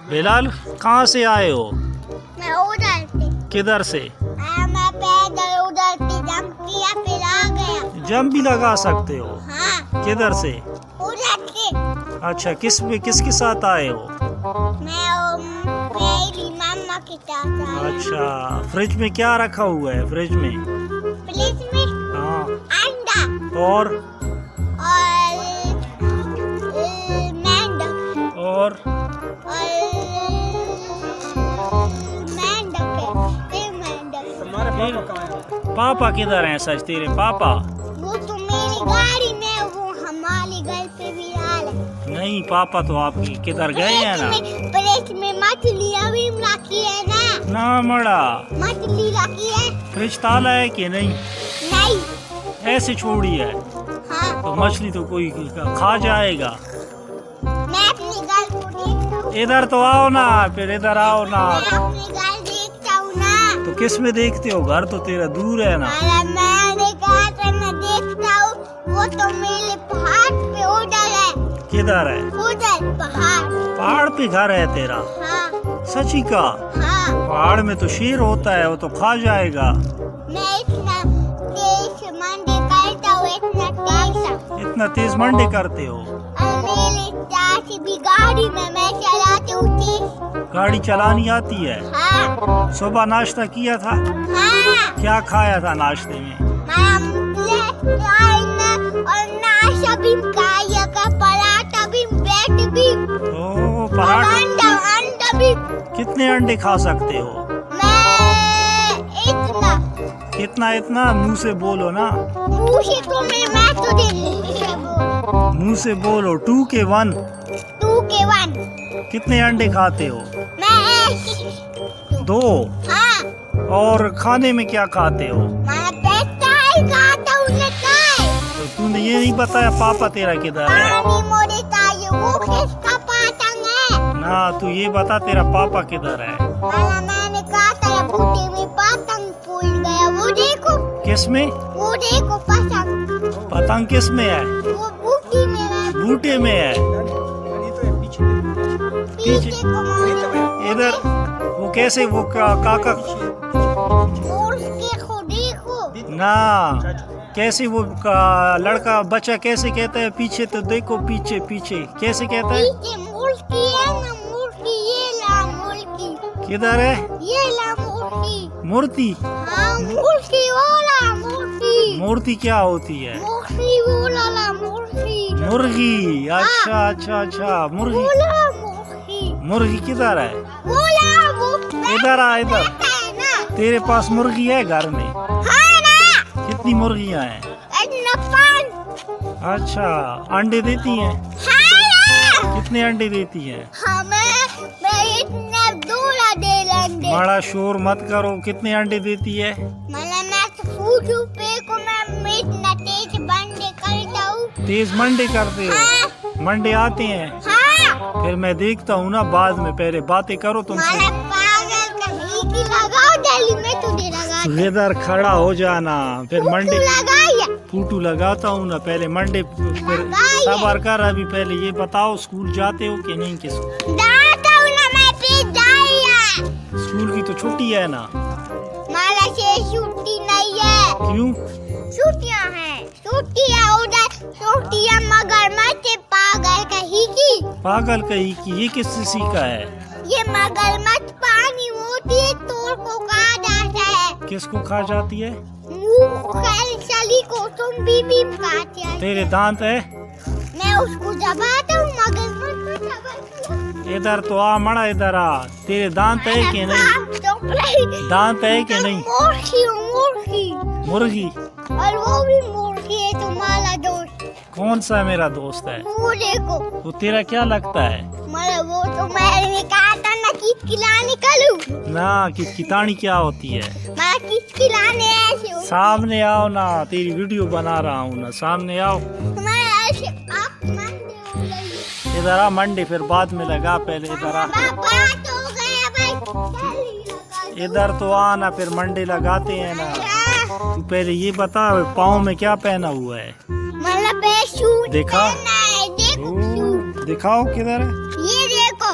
बिलाल कहाँ से आए हो? मैं उधर से किधर से? मैं पैदल उधर से जंप किया फिर आ गया। जंप भी लगा सकते हो? हाँ किधर से? उधर से। अच्छा, किसके साथ आए हो? मेरी मम्मा के साथ आई। अच्छा, फ्रिज में क्या रखा हुआ है? फ्रिज में फ्रिज में हाँ, अंडा और मेंढक और पापा किधर हैं? सच तेरे पापा? वो तो मेरी गाड़ी में, वो हमारे घर पे भी आ रहे। नहीं, पापा तो आपकी किधर गए हैं ना? फ्रिज में मछलियाँ भी रखी है ना। ना मड़ा, मछली रखी है। फ्रिज ताला है कि नहीं? नहीं। ऐसे छोड़ी है हाँ तो मछली तो कोई खा जाएगा। मैं अपनी घर को देखता हूँ। इधर तो आओ ना, फिर इधर आओ ना। मैं अपनी घर देखता हूँ ना। तो किस में देखते हो? घर तो तेरा दूर है ना। मैंने कहा था मैं देखता हूँ, वो तो मेरे पहाड़ पे उधर है। किधर है? उधर पहाड़। पहाड़ पे घर है तेरा? हाँ सची का? हाँ। पहाड़ में तो शेर होता है, वो तो खा जाएगा। मैं इतना तेज मंडे करता हूँ, इतना तेज। इतना तेज मंडे करते हो? और मेरे चाची भी गाड़ी में मैं चलाती हूँ तेज। गाड़ी चलानी आती है? हाँ सुबह नाश्ता किया था? हाँ। क्या खाया था नाश्ते में? और नाश्ता भी खाया का, पराठा भी, ब्रेड भी, ओ पहाड़। अंडा भी। कितने अंडे खा सकते हो? मैं इतना इतना मुंह से बोलो ना। मुँह से तो मैं तो दे मुंह से बोलो। 2 के 1। 2 के 1। कितने अंडे खाते हो? मैं 2। हाँ। और खाने में क्या खाते हो? मैं पैसा ही खाता हूँ ना। तो तूने ये नहीं बताया पापा तेरा किधर है? पानी मोड़े चाहिए, वो किसका पतंग है? ना, तू ये बता तेरा पापा किधर है? मैंने कहा था बूटे में पतंग फूल गया, वो देखो। किस में? वो देखो पतंग। पतंग किस में है? वो बूटी में है। बूटे में है? पीछे को इधर वो कैसे? वो काका मोड़ के को देखो। ना, कैसे वो लड़का बच्चा कैसे कहता है पीछे? तो देखो पीछे पीछे कैसे कहता है? पीछे मुर्गी है ना, मुर्गी। ये ला मुर्गी। किधर है? ये ला मुर्गी। मूर्ति? हाँ मुर्गी, वो ला मुर्गी। मूर्ति क्या होती है? मुर्गी, वो ला मुर्गी। मुर्गी? अच्छा अच्छा अच्छा, वो मुर्गी। ला मुर्गी। मुर्गी किधर है? वो ला वो इधर आ, इधर। है ना। तेरे पास मुर्गी है घर में? हाँ ना। कितनी मुर्गियां हैं? इतना 5। अच्छा, अंडे देती हैं? हाँ ना। कितने अंडे देती हैं? मैं इतना दूला दे लेंगे। बड़ा शोर मत करो। कितने अंडे देती है? मतलब मैं तो फूटू पे को मैं इतना तेज बंदे करता हूँ। तेज मंडे करते हो? हाँ मंडे आते हैं? हाँ। फिर मैं देखता हूँ ना बाद में, पहले बातें करो तुमसे। मारा पागल का नीति लगाओ, दिल्ली में तुझे लगा। तू इधर खड़ा हो जाना, फिर मंडे लगाया। फूटू लगाता हूँ ना पहले मंडे। फिर सबर कर, अभी पहले ये बताओ स्कूल जाते हो कि नहीं? किस जाता हूँ ना मैं पे जाया। स्कूल की तो छुट्टी है ना? माला से छुट्टी नहीं है। क्यों? छुट्टियाँ हैं, छुट्टियाँ उधर, छुट्टियाँ मगरमच्छ पागल कहीं की। पागल कही कि ये किस सीखा है? ये मगरमच्छ पानी होती है, तोड़ को खा जाता है। किसको खा जाती है? मुंह चली को तुम भी खाते हैं। तेरे दांत है? मैं उसको दबाता हूँ, मगरमच्छ को दबाता हूँ। इधर तो आ मड़ा, इधर आ। तेरे दांत है कि नहीं? दांत है कि नहीं? मुर्गी हूँ, मुर्गी। मुर्गी? और वो भी मुर्गी है तुम्हारा दोस्त। कौन सा मेरा दोस्त है? वो देखो। वो तेरा क्या लगता है? मतलब वो तो मैंने कहा था ना कि खिलाने करूँ ना, कि कितानी क्या होती है? मैं किस खिलाने ऐसे हूँ। सामने आओ ना, तेरी वीडियो बना रहा हूँ ना, सामने आओ। मैं ऐसे आप मंडे हो गई। इधर आ मंडे, फिर बाद में लगा, पहले इधर आ। बात हो गया भाई। इधर तो आना, फिर मंडे लगाते हैं ना। तू पहले ये बता पाँव में क्या पहना हुआ है? मतलब शूट देखा? पहना है, देखो शूट। दिखाओ किधर है? ये देखो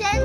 10